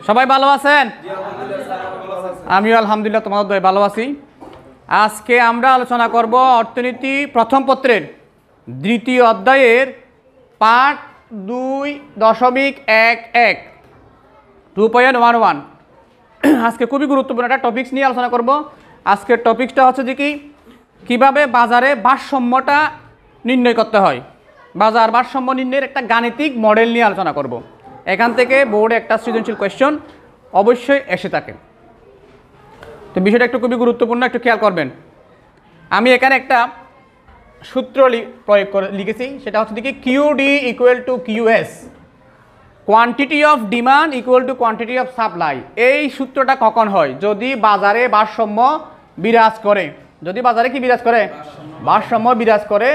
সবাই ভালো আছেন? আমিও আলহামদুলিল্লাহ তোমাদের দয়ায় ভালো আছি। আজকে আমরা আলোচনা করব অর্থনীতি প্রথম পত্রের দ্বিতীয় অধ্যায়ের পাঠ 2.11 2.11। আজকে খুবই গুরুত্বপূর্ণ একটা টপিকস নিয়ে আলোচনা করব। আজকের টপিকসটা হচ্ছে যে কীভাবে বাজারে ভারসাম্যটা নির্ণয় করতে হয়। বাজার ভারসাম্য নির্ণয়ের একটা গাণিতিক মডেল নিয়ে আলোচনা করব। এখান থেকে বোর্ডে একটা সৃজনশীল কোয়েশ্চন অবশ্যই এসে থাকে। তো বিষয়টা একটু খুবই গুরুত্বপূর্ণ, একটু খেয়াল করবেন। আমি এখানে একটা সূত্র প্রয়োগ করে লিখেছি, সেটা হচ্ছে দেখি QD equal to QS, quantity of demand equal to quantity of supply. এই সূত্রটা কখন হয়? যদি বাজারে ভারসাম্য বিরাজ করে। যদি বাজারে কি বিরাজ করে? ভারসাম্য বিরাজ করে,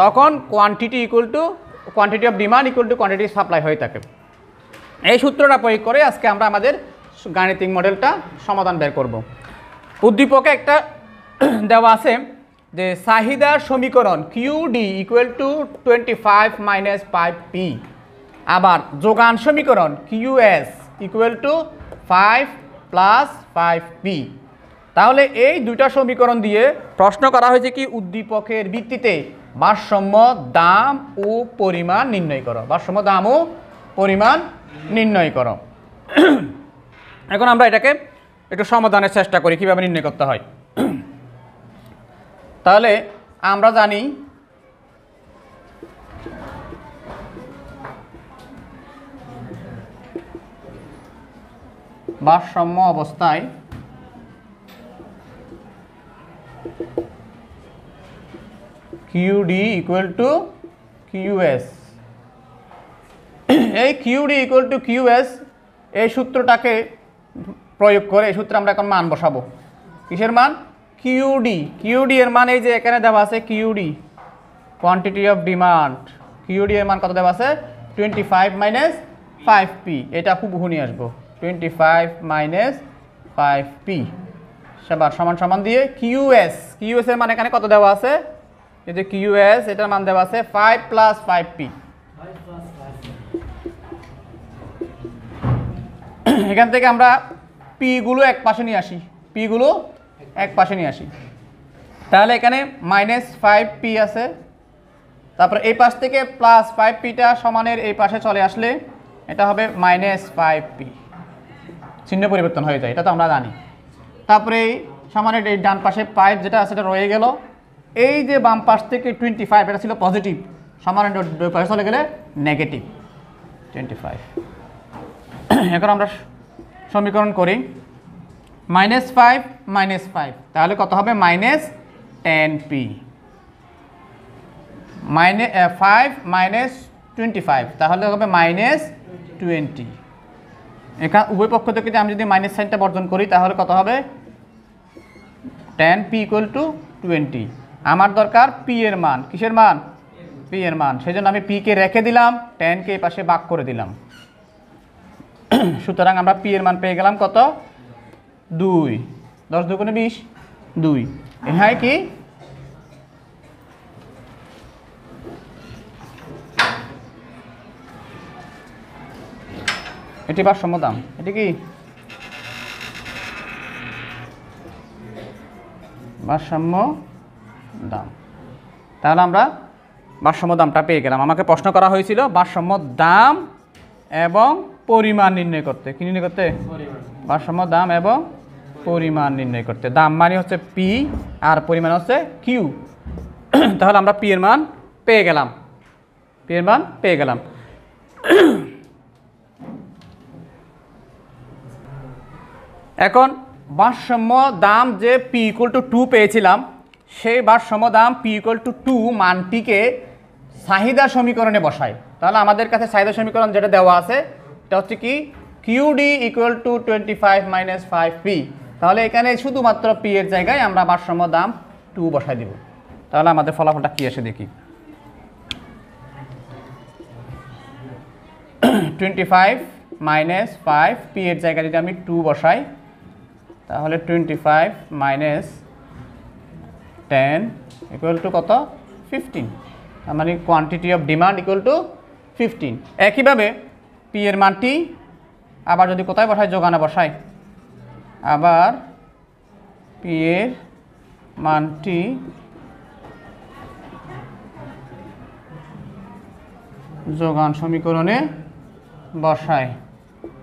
তখন quantity equal two quantity of demand equal to quantity supply হয়ে থাকে। এই সূত্রটা প্রয়োগ করে আজকে আমরা আমাদের গাণিতিক মডেলটা সমাধান বের করব। উদ্দীপকে একটা দেওয়া আছে যে চাহিদার সমীকরণ QD equal to 25 minus 5p। আবার যোগান সমীকরণ QS equal to 5 plus 5p। তাহলে এই দুইটা সমীকরণ দিয়ে প্রশ্ন করা হয়েছে কি উদ্দীপকের ভিত্তিতে ভারসাম্য দাম ও পরিমাণ নির্ণয় করো। ভারসাম্য দাম ও পরিমাণ নির্ণয় করো। এখন আমরা এটাকে একটু সমাধানের চেষ্টা করি কীভাবে নির্ণয় করতে হয়। তাহলে আমরা জানি ভারসাম্য অবস্থায় কিউডি ইকুয়াল টু কিউএস। এই কিউডি ইকুয়াল টু কিউএস এই সূত্রটাকে প্রয়োগ করে এই সূত্রে আমরা এখন মান বসাবো। কিসের মান? কিউডি। কিউডি এর মান এই যে এখানে দেওয়া আছে QD, quantity of demand. QD এর মান কত দেওয়া আছে? 25 মাইনাস 5p। এটা হুবহু নিয়ে আসবো, 25 মাইনাস 5p সেবার সমান সমান দিয়ে কিউএস। কিউএস এর মান এখানে কত দেওয়া আছে? এই যে কিউএস, এটার মান দেওয়া আছে 5 প্লাস 5p। এখান থেকে আমরা পি গুলো এক পাশে নিয়ে আসি, পি গুলো এক পাশে নিয়ে আসি। তাহলে এখানে মাইনাস 5p আছে, তারপরে এই পাশ থেকে প্লাস 5pটা সমানের এই পাশে চলে আসলে এটা হবে মাইনাস 5p। চিহ্ন পরিবর্তন হয়ে যায়, এটা তো আমরা জানি। তারপরে এই সমানের এই ডান পাশে 5 যেটা আছে এটা রয়ে গেল। এই যে বাম পাশ থেকে 25, এটা ছিল পজিটিভ, সমানের দুই পাশে চলে গেলে নেগেটিভ 25। এখন আমরা সমীকরণ করি মাইনাস 5 মাইনাস 5, তাহলে কত হবে? Minus 10p। 5 মাইনাস 25, তাহলে হবে মাইনাস 20। এখানে উভয় পক্ষ থেকে আমি যদি মাইনাস সাইনটা বর্জন করি তাহলে কত হবে? 10p equal to 20। আমার দরকার পি এর মান। কিসের মান? পি এর মান। সেই জন্য আমি পি কে রেখে দিলাম, 10কে এই পাশে ভাগ করে দিলাম। সুতরাং আমরা পি এর মান পেয়ে গেলাম কত? 2। 10 দুগুণে 20, 2। হ্যাঁ কি এটি ভারসাম্য দাম? এটি কি ভারসাম্য দাম? তাহলে আমরা ভারসাম্য দামটা পেয়ে গেলাম। আমাকে প্রশ্ন করা হয়েছিল ভারসাম্য দাম এবং পরিমাণ নির্ণয় করতে। কি নির্ণয় করতে? ভারসাম্য দাম এবং পরিমাণ নির্ণয় করতে। দাম মানে হচ্ছে পি আর পরিমাণ হচ্ছে কিউ। তাহলে আমরা পি এর মান পেয়ে গেলাম, পি এর মান পেয়ে গেলাম। এখন ভারসাম্য দাম যে পি ইকুয়াল টু 2 পেয়েছিলাম, সেই ভারসাম্য দাম পি ইকুয়াল টু 2 মানটিকে চাহিদা সমীকরণে বসাই। তাহলে আমাদের কাছে চাহিদা সমীকরণ যেটা দেওয়া আছে এটা হচ্ছে কি QD equal to 25 minus 5p। তাহলে এখানে শুধুমাত্র পি এর জায়গায় আমরা ভারসাম্য দাম 2 বসাই দিব। তাহলে আমাদের ফলাফলটা কি আসে দেখি। 25 মাইনাস 5p এর জায়গায় যদি আমি 2 বসাই তাহলে 25 মাইনাস 10 ইকুয়াল টু কত? 15। তার মানে quantity of demand equal to 15। একইভাবে পি এর মানটি আবার যদি কোথায় বসাই, যোগানে বসাই, আবার পি এর মানটি যোগান সমীকরণে বসাই,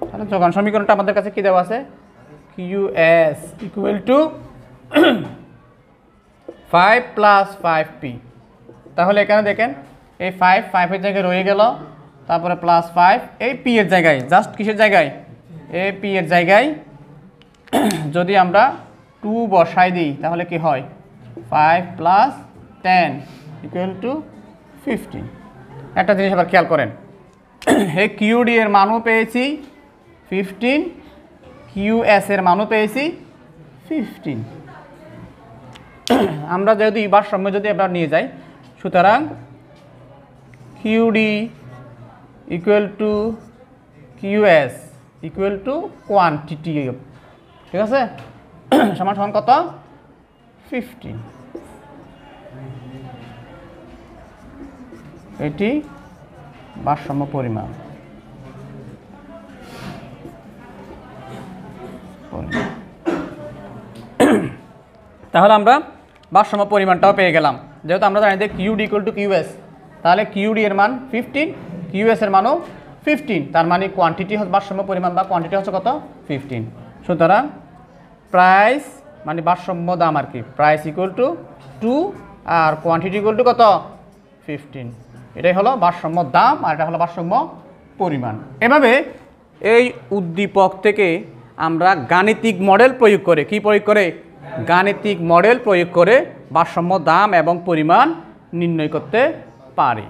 তাহলে যোগান সমীকরণটা আমাদের কাছে কি দেওয়া আছে, QS ইকুয়াল টু 5 + 5p। তাহলে এখানে দেখেন এই 5 এর জায়গায় রয়ে গেল, তারপরে +5 এই p এর জায়গায়, জাস্ট কিসের জায়গায়, এই p এর জায়গায় যদি আমরা 2 বসাই দিই তাহলে কি হয়, 5 + 10 ইকুয়াল টু 15। একটা জিনিস আবার খেয়াল করেন, এই QD এর মানও পেয়েছি 15, QS এর মানও পেয়েছি 15। আমরা যদি ভারসাম্য যদি আমরা নিয়ে যাই, সুতরাং QD equal to QS equal to quantity, ঠিক আছে, সমান সমান কত, 15। এটি ভারসাম্য পরিমাণ। তাহলে আমরা ভারসাম্য পরিমাণটাও পেয়ে গেলাম, যেহেতু আমরা জানি যে QD ইকুয়াল টু QS, তাহলে QD এর মান 15, QS এর মানও 15, তার মানে কোয়ান্টিটি হচ্ছে ভারসাম্য পরিমাণ বা কোয়ান্টিটি হচ্ছে কত, 15। সুতরাং প্রাইস মানে ভারসাম্য দাম আর কি, প্রাইস ইকুয়াল টু 2 আর কোয়ান্টিটি ইকুয়াল টু কত, 15। এটাই হলো ভারসাম্য দাম আর এটা হলো ভারসাম্য পরিমাণ। এভাবে এই উদ্দীপক থেকে আমরা গাণিতিক মডেল প্রয়োগ করে, কি প্রয়োগ করে, গাণিতিক মডেল প্রয়োগ করে ভারসাম্য দাম এবং পরিমাণ নির্ণয় করতে পারি।